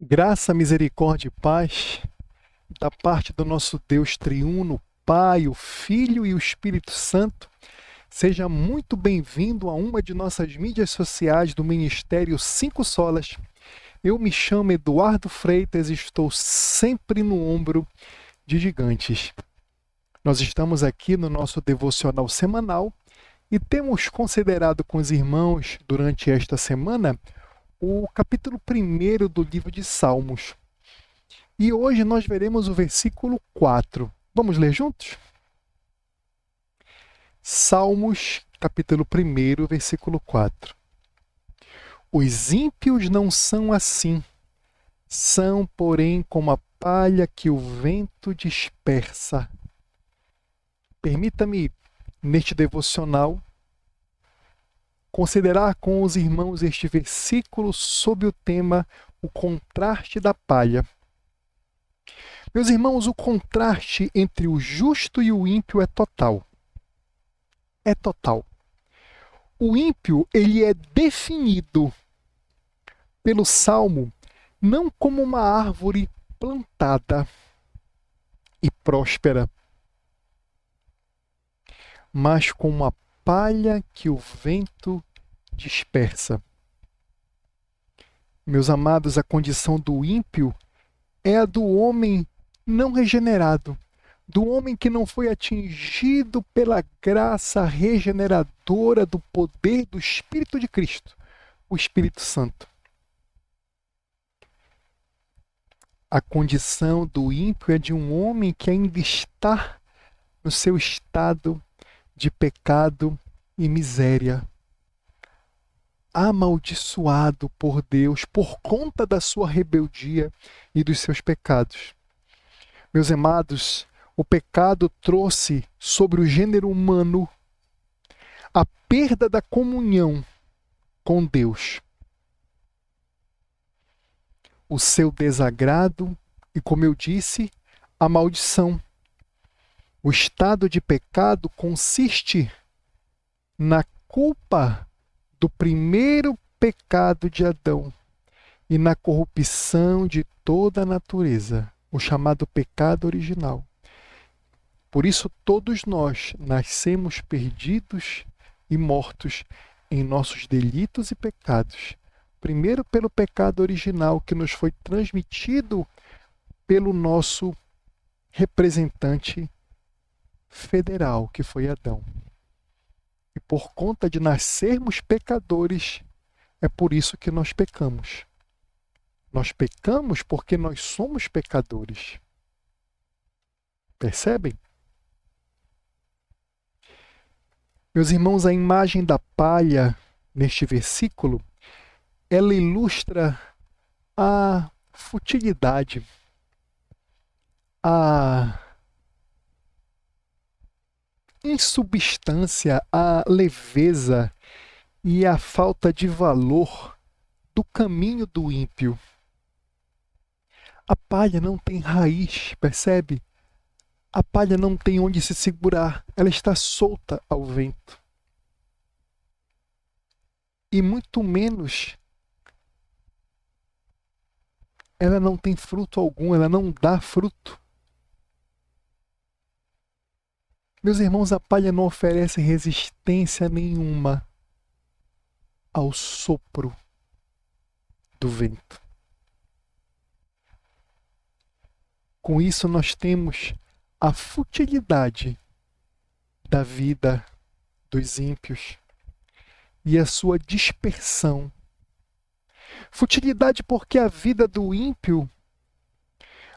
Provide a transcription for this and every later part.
Graça, misericórdia e paz da parte do nosso Deus triuno, Pai, o Filho e o Espírito Santo. Seja muito bem-vindo a uma de nossas mídias sociais do Ministério Cinco Solas. Eu me chamo Eduardo Freitas e estou sempre no ombro de gigantes. Nós estamos aqui no nosso devocional semanal e temos considerado com os irmãos durante esta semana o capítulo 1 do livro de Salmos. E hoje nós veremos o versículo 4. Vamos ler juntos? Salmos, capítulo 1, versículo 4. Os ímpios não são assim, são, porém, como a palha que o vento dispersa. Permita-me, neste devocional, considerar com os irmãos este versículo sob o tema o contraste da palha. Meus irmãos, o contraste entre o justo e o ímpio é total. É total. O ímpio, ele é definido pelo Salmo não como uma árvore plantada e próspera, mas como uma palha que o vento dispersa. Meus amados, a condição do ímpio é a do homem não regenerado, do homem que não foi atingido pela graça regeneradora do poder do Espírito de Cristo, o Espírito Santo. A condição do ímpio é de um homem que ainda está no seu estado de pecado e miséria, amaldiçoado por Deus por conta da sua rebeldia e dos seus pecados. Meus amados, o pecado trouxe sobre o gênero humano a perda da comunhão com Deus, o seu desagrado e, como eu disse, a maldição. O estado de pecado consiste na culpa do primeiro pecado de Adão e na corrupção de toda a natureza, o chamado pecado original. Por isso, todos nós nascemos perdidos e mortos em nossos delitos e pecados. Primeiro, pelo pecado original que nos foi transmitido pelo nosso representante federal, que foi Adão. E por conta de nascermos pecadores, é por isso que nós pecamos. Nós pecamos porque nós somos pecadores. Percebem? Meus irmãos, a imagem da palha neste versículo, ela ilustra a futilidade, a insubstância, a leveza e a falta de valor do caminho do ímpio. A palha não tem raiz, percebe? A palha não tem onde se segurar, ela está solta ao vento. E muito menos, ela não tem fruto algum, ela não dá fruto. Meus irmãos, a palha não oferece resistência nenhuma ao sopro do vento. Com isso, nós temos a futilidade da vida dos ímpios e a sua dispersão. Futilidade porque a vida do ímpio,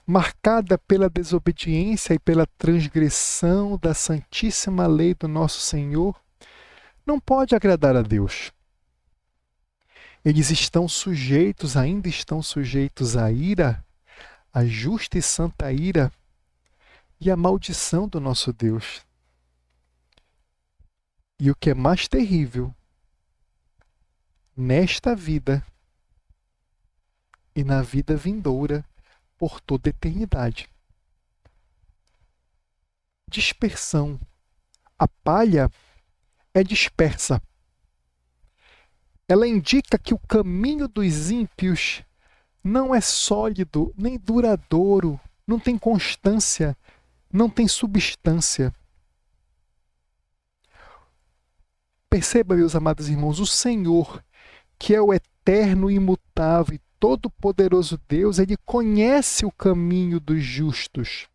marcada pela desobediência e pela transgressão da santíssima lei do nosso Senhor, não pode agradar a Deus. Eles ainda estão sujeitos à ira, à justa e santa ira e à maldição do nosso Deus. E o que é mais terrível, nesta vida e na vida vindoura, por toda a eternidade. Dispersão. A palha é dispersa. Ela indica que o caminho dos ímpios não é sólido, nem duradouro, não tem constância, não tem substância. Perceba, meus amados irmãos, o Senhor, que é o eterno, imutável e todo-poderoso Deus, ele conhece o caminho dos justos,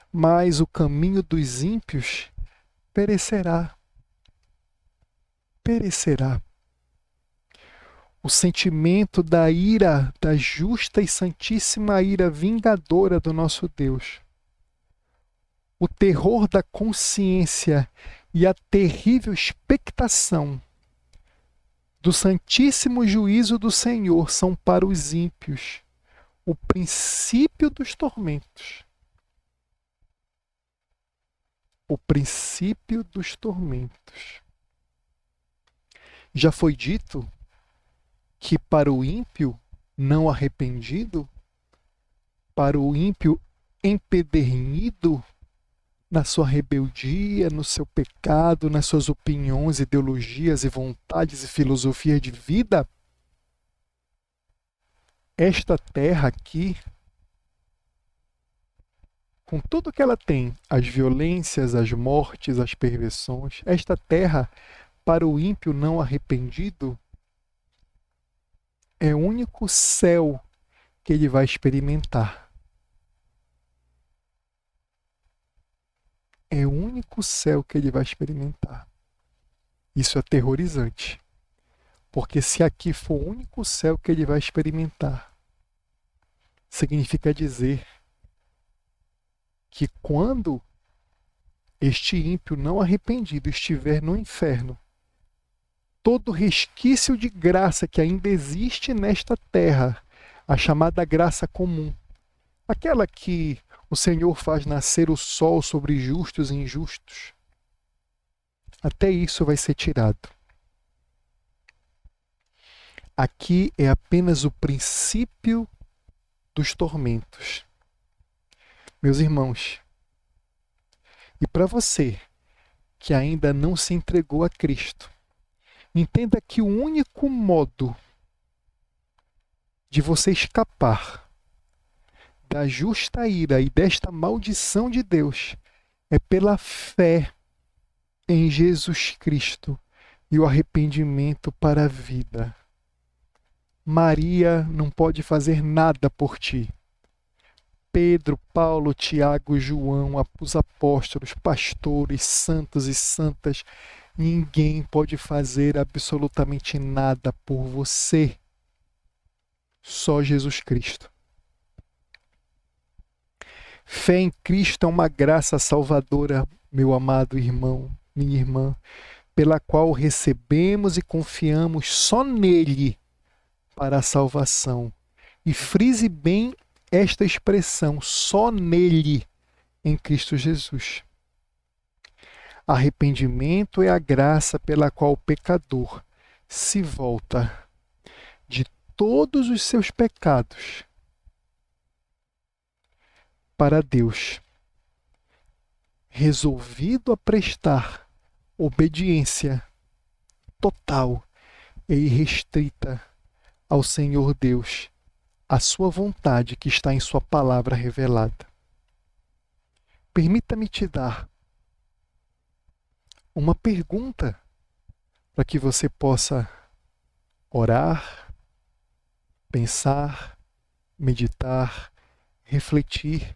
mas o caminho dos ímpios perecerá. Perecerá. O sentimento da ira, da justa e santíssima ira vingadora do nosso Deus, o terror da consciência e a terrível expectação do santíssimo juízo do Senhor são para os ímpios o princípio dos tormentos. O princípio dos tormentos. Já foi dito que para o ímpio não arrependido, para o ímpio empedernido na sua rebeldia, no seu pecado, nas suas opiniões, ideologias e vontades e filosofias de vida, esta terra aqui, com tudo que ela tem, as violências, as mortes, as perversões, esta terra, para o ímpio não arrependido, é o único céu que ele vai experimentar. É o único céu que ele vai experimentar. Isso é aterrorizante. Porque se aqui for o único céu que ele vai experimentar, significa dizer que quando este ímpio não arrependido estiver no inferno, todo resquício de graça que ainda existe nesta terra, a chamada graça comum, aquela que o Senhor faz nascer o sol sobre justos e injustos, até isso vai ser tirado. Aqui é apenas o princípio dos tormentos. Meus irmãos, e para você que ainda não se entregou a Cristo, entenda que o único modo de você escapar da justa ira e desta maldição de Deus é pela fé em Jesus Cristo e o arrependimento para a vida. Maria não pode fazer nada por ti. Pedro, Paulo, Tiago, João, os apóstolos, pastores, santos e santas, ninguém pode fazer absolutamente nada por você. Só Jesus Cristo. Fé em Cristo é uma graça salvadora, meu amado irmão, minha irmã, pela qual recebemos e confiamos só nele para a salvação. E frise bem esta expressão, só nele, em Cristo Jesus. Arrependimento é a graça pela qual o pecador se volta de todos os seus pecados para Deus, resolvido a prestar obediência total e irrestrita ao Senhor Deus, a sua vontade que está em sua palavra revelada. Permita-me te dar uma pergunta para que você possa orar, pensar, meditar, refletir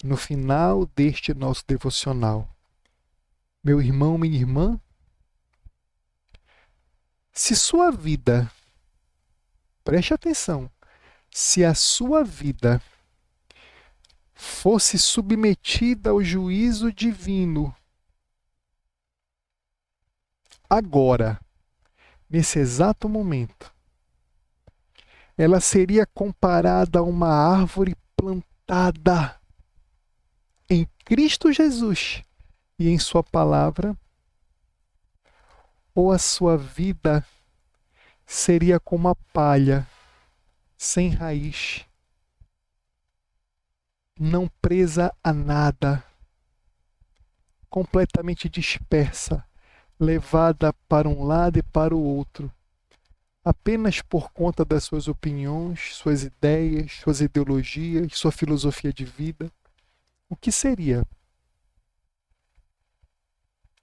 no final deste nosso devocional. Meu irmão, minha irmã, se sua vida, preste atenção, se a sua vida fosse submetida ao juízo divino, agora, nesse exato momento, ela seria comparada a uma árvore plantada em Cristo Jesus e em sua palavra, ou a sua vida seria como a palha, sem raiz, não presa a nada, completamente dispersa, levada para um lado e para o outro, apenas por conta das suas opiniões, suas ideias, suas ideologias, sua filosofia de vida? O que seria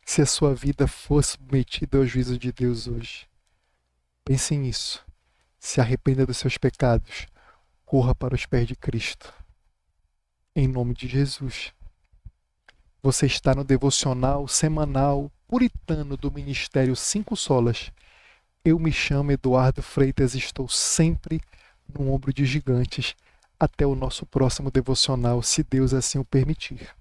se a sua vida fosse submetida ao juízo de Deus hoje? Pense nisso. Se arrependa dos seus pecados. Corra para os pés de Cristo. Em nome de Jesus. Você está no devocional semanal puritano do Ministério 5 Solas. Eu me chamo Eduardo Freitas e estou sempre no ombro de gigantes. Até o nosso próximo devocional, se Deus assim o permitir.